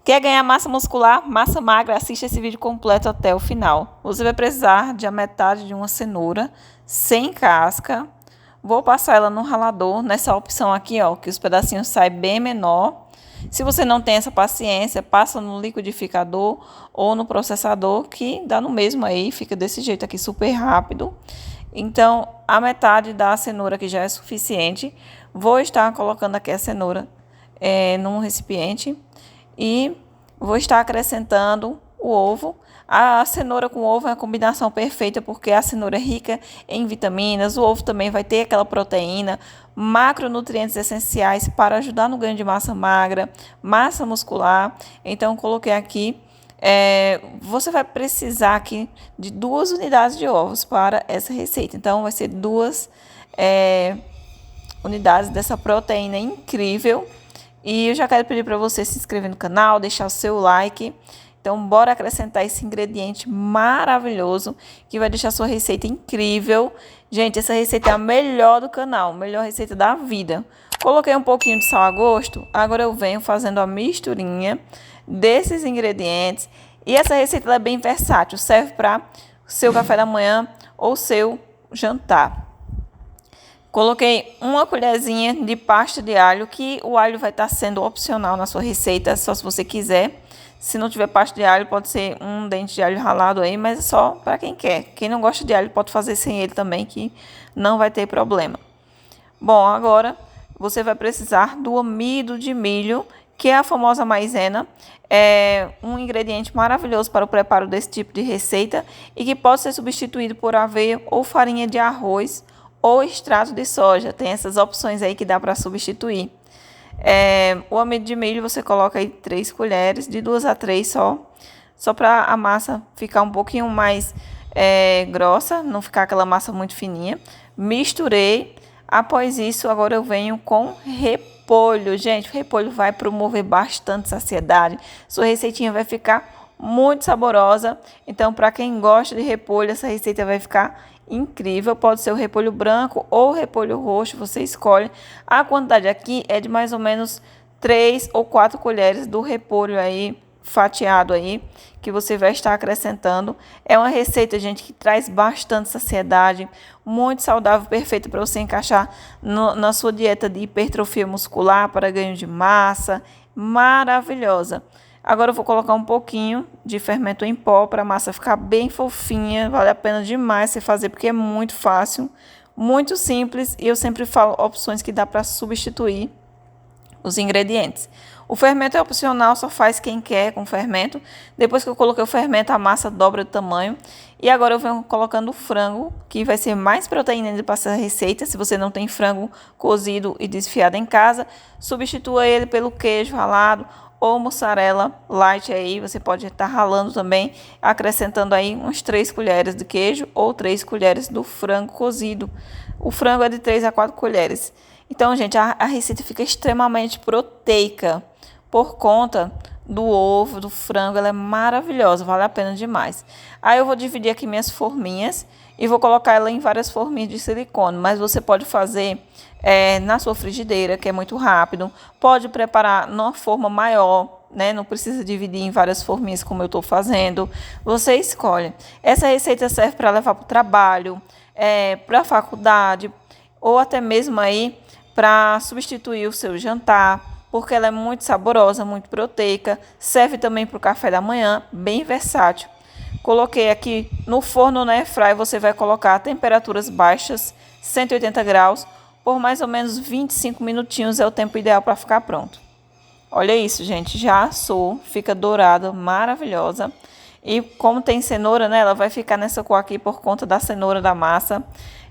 Quer ganhar massa muscular, massa magra? Assista esse vídeo completo até o final. Você vai precisar de a metade de uma cenoura sem casca. Vou passar ela no ralador, nessa opção aqui, ó, que os pedacinhos saem bem menor. Se você não tem essa paciência, passa no liquidificador ou no processador, que dá no mesmo aí, fica desse jeito aqui, super rápido. Então, a metade da cenoura que já é suficiente. Vou estar colocando aqui a cenoura num recipiente e vou estar acrescentando o ovo. A cenoura com ovo é a combinação perfeita, porque a cenoura é rica em vitaminas, o ovo também vai ter aquela proteína, macronutrientes essenciais para ajudar no ganho de massa magra, massa muscular. Então, coloquei aqui. Você vai precisar aqui de 2 unidades de ovos para essa receita. Então, vai ser 2 unidades dessa proteína incrível. E eu já quero pedir para você se inscrever no canal, deixar o seu like. Então, bora acrescentar esse ingrediente maravilhoso que vai deixar a sua receita incrível. Gente, essa receita é a melhor do canal, melhor receita da vida. Coloquei um pouquinho de sal a gosto. Agora eu venho fazendo a misturinha desses ingredientes. E essa receita é bem versátil, serve para o seu café da manhã ou seu jantar. Coloquei uma colherzinha de pasta de alho, que o alho vai estar sendo opcional na sua receita, só se você quiser. Se não tiver pasta de alho, pode ser um dente de alho ralado aí, mas é só para quem quer. Quem não gosta de alho pode fazer sem ele também, que não vai ter problema. Bom, agora você vai precisar do amido de milho, que é a famosa maisena. É um ingrediente maravilhoso para o preparo desse tipo de receita e que pode ser substituído por aveia ou farinha de arroz ou extrato de soja. Tem essas opções aí que dá para substituir. O amido de milho você coloca aí 3 colheres, de 2 a 3 só para a massa ficar um pouquinho mais grossa, não ficar aquela massa muito fininha. Misturei. Após isso, agora eu venho com repolho. Gente, o repolho vai promover bastante saciedade. Sua receitinha vai ficar muito saborosa. Então, para quem gosta de repolho, essa receita vai ficar incrível. Pode ser o repolho branco ou o repolho roxo, você escolhe. A quantidade aqui é de mais ou menos 3 ou 4 colheres do repolho aí fatiado aí, que você vai estar acrescentando. É uma receita, gente, que traz bastante saciedade, muito saudável, perfeita para você encaixar na sua dieta de hipertrofia muscular, para ganho de massa, maravilhosa. Agora eu vou colocar um pouquinho de fermento em pó para a massa ficar bem fofinha. Vale a pena demais você fazer, porque é muito fácil, muito simples. E eu sempre falo opções que dá para substituir os ingredientes. O fermento é opcional, só faz quem quer com fermento. Depois que eu coloquei o fermento, a massa dobra de tamanho. E agora eu venho colocando o frango, que vai ser mais proteína para essa receita. Se você não tem frango cozido e desfiado em casa, substitua ele pelo queijo ralado ou mussarela light aí, você pode estar ralando também, acrescentando aí uns 3 colheres de queijo ou 3 colheres do frango cozido. O frango é de 3 a 4 colheres. Então, gente, a receita fica extremamente proteica por conta do ovo, do frango, ela é maravilhosa, vale a pena demais. Aí eu vou dividir aqui minhas forminhas e vou colocar ela em várias forminhas de silicone, mas você pode fazer na sua frigideira, que é muito rápido. Pode preparar numa forma maior, né? Não precisa dividir em várias forminhas como eu estou fazendo. Você escolhe. Essa receita serve para levar para o trabalho, para a faculdade, ou até mesmo aí para substituir o seu jantar, porque ela é muito saborosa, muito proteica. Serve também para o café da manhã, bem versátil. Coloquei aqui no forno, na airfryer, você vai colocar a temperaturas baixas, 180 graus, por mais ou menos 25 minutinhos é o tempo ideal para ficar pronto. Olha isso, gente, já assou, fica dourada, maravilhosa. E como tem cenoura, né, ela vai ficar nessa cor aqui por conta da cenoura da massa.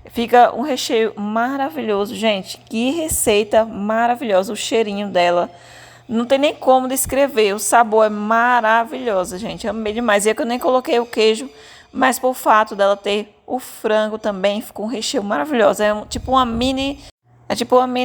Fica um recheio maravilhoso, gente. Que receita maravilhosa, o cheirinho dela. Não tem nem como descrever, o sabor é maravilhoso, gente. Amei demais. E é que eu nem coloquei o queijo, mas por fato dela ter o frango também, ficou um recheio maravilhoso. É tipo uma mini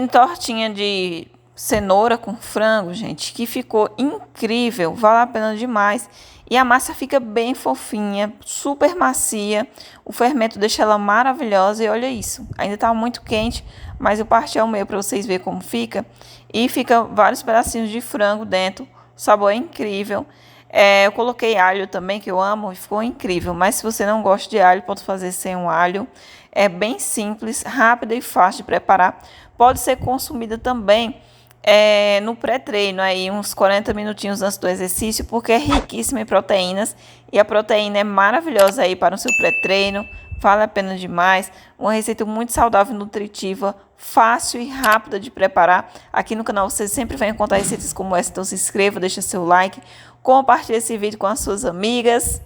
tortinha de cenoura com frango, gente, que ficou incrível, vale a pena demais. E a massa fica bem fofinha, super macia. O fermento deixa ela maravilhosa. E olha isso, ainda tá muito quente, mas eu parti ao meio para vocês verem como fica. E fica vários pedacinhos de frango dentro, o sabor é incrível. Eu coloquei alho também, que eu amo, e ficou incrível. Mas se você não gosta de alho, pode fazer sem um alho. É bem simples, rápida e fácil de preparar. Pode ser consumida também no pré-treino, aí uns 40 minutinhos antes do exercício, porque é riquíssima em proteínas. E a proteína é maravilhosa aí para o seu pré-treino. Vale a pena demais. Uma receita muito saudável e nutritiva, fácil e rápida de preparar. Aqui no canal você sempre vai encontrar receitas como essa, então se inscreva, deixa seu like, compartilhe esse vídeo com as suas amigas.